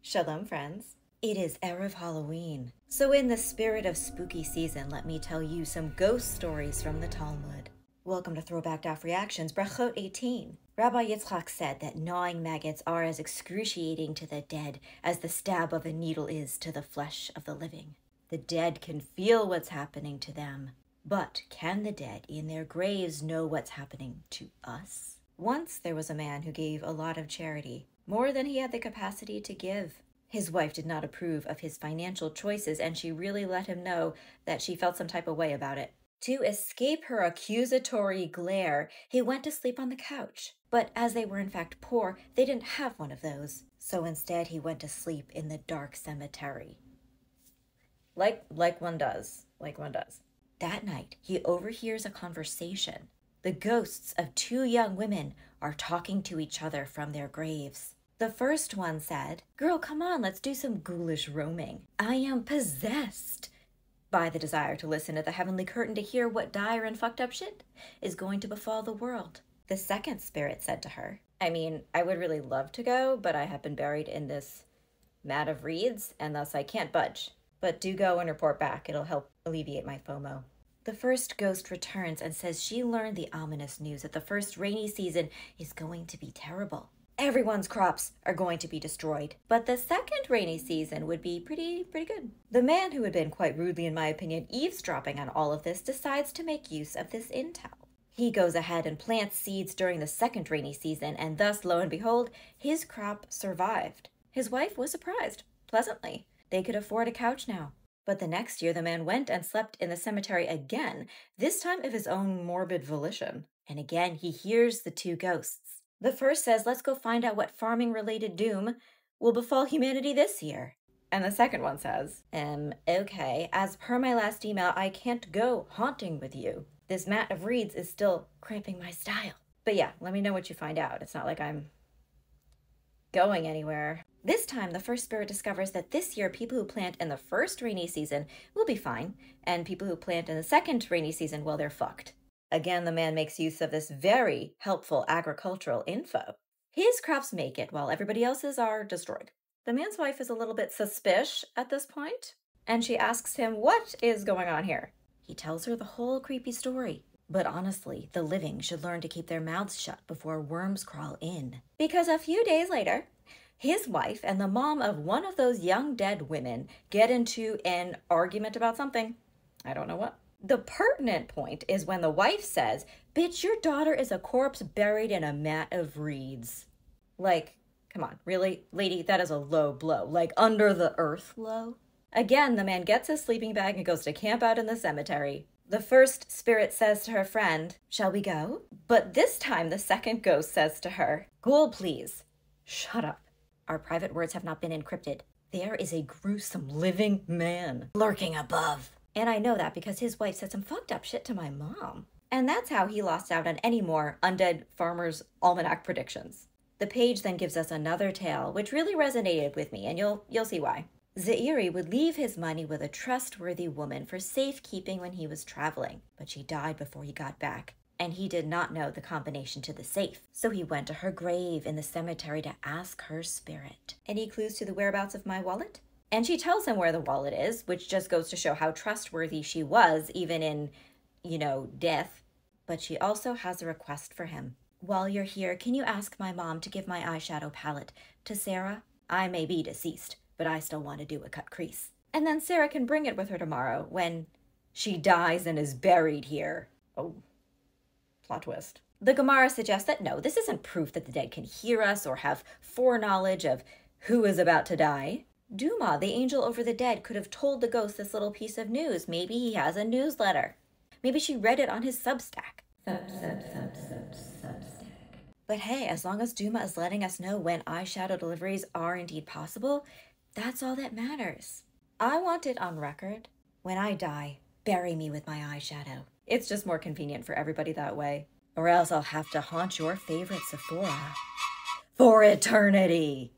Shalom, friends. It is erev Halloween. So in the spirit of spooky season, let me tell you some ghost stories from the Talmud. Welcome to Throwback Reactions, Brachot 18. Rabbi Yitzchak said that gnawing maggots are as excruciating to the dead as the stab of a needle is to the flesh of the living. The dead can feel what's happening to them, but can the dead in their graves know what's happening to us? Once there was a man who gave a lot of charity, more than he had the capacity to give. His wife did not approve of his financial choices, and she really let him know that she felt some type of way about it. To escape her accusatory glare, he went to sleep on the couch. But as they were in fact poor, they didn't have one of those. So instead he went to sleep in the dark cemetery. Like one does. That night, he overhears a conversation. The ghosts of two young women are talking to each other from their graves. The first one said, "Girl, come on, let's do some ghoulish roaming. I am possessed by the desire to listen to the heavenly curtain to hear what dire and fucked up shit is going to befall the world." The second spirit said to her, I would really love to go, but I have been buried in this mat of reeds, and thus I can't budge. But do go and report back. It'll help alleviate my FOMO. The first ghost returns and says she learned the ominous news that the first rainy season is going to be terrible. Everyone's crops are going to be destroyed, but the second rainy season would be pretty good. The man, who had been quite rudely, in my opinion, eavesdropping on all of this, decides to make use of this intel. He goes ahead and plants seeds during the second rainy season, and thus, lo and behold, his crop survived. His wife was surprised, pleasantly. They could afford a couch now. But the next year, the man went and slept in the cemetery again, this time of his own morbid volition. And again, he hears the two ghosts. The first says, "Let's go find out what farming-related doom will befall humanity this year." And the second one says, okay, as per my last email, I can't go haunting with you. This mat of reeds is still cramping my style. But yeah, let me know what you find out. It's not like I'm going anywhere. This time, the first spirit discovers that this year, people who plant in the first rainy season will be fine, and people who plant in the second rainy season, well, they're fucked. Again, the man makes use of this very helpful agricultural info. His crops make it, while everybody else's are destroyed. The man's wife is a little bit suspicious at this point, and she asks him what is going on here. He tells her the whole creepy story. But honestly, the living should learn to keep their mouths shut before worms crawl in. Because a few days later, his wife and the mom of one of those young dead women get into an argument about something. I don't know what. The pertinent point is when the wife says, "Bitch, your daughter is a corpse buried in a mat of reeds." Like, come on, really? Lady, that is a low blow. Like, under the earth low? Again, the man gets his sleeping bag and goes to camp out in the cemetery. The first spirit says to her friend, "Shall we go?" But this time, the second ghost says to her, "Ghoul, please. Shut up. Our private words have not been encrypted. There is a gruesome living man lurking above." And I know that because his wife said some fucked up shit to my mom. And that's how he lost out on any more Undead Farmer's Almanac predictions. The page then gives us another tale, which really resonated with me, and you'll see why. Zairi would leave his money with a trustworthy woman for safekeeping when he was traveling, but she died before he got back, and he did not know the combination to the safe. So he went to her grave in the cemetery to ask her spirit. "Any clues to the whereabouts of my wallet?" And she tells him where the wallet is, which just goes to show how trustworthy she was, even in, death. But she also has a request for him. "While you're here, can you ask my mom to give my eyeshadow palette to Sarah? I may be deceased, but I still want to do a cut crease. And then Sarah can bring it with her tomorrow when she dies and is buried here." Oh, plot twist. The Gemara suggests that no, this isn't proof that the dead can hear us or have foreknowledge of who is about to die. Duma, the angel over the dead, could have told the ghost this little piece of news. Maybe he has a newsletter. Maybe she read it on his Substack. Substack. But hey, as long as Duma is letting us know when eyeshadow deliveries are indeed possible, that's all that matters. I want it on record. When I die, bury me with my eyeshadow. It's just more convenient for everybody that way. Or else I'll have to haunt your favorite Sephora for eternity.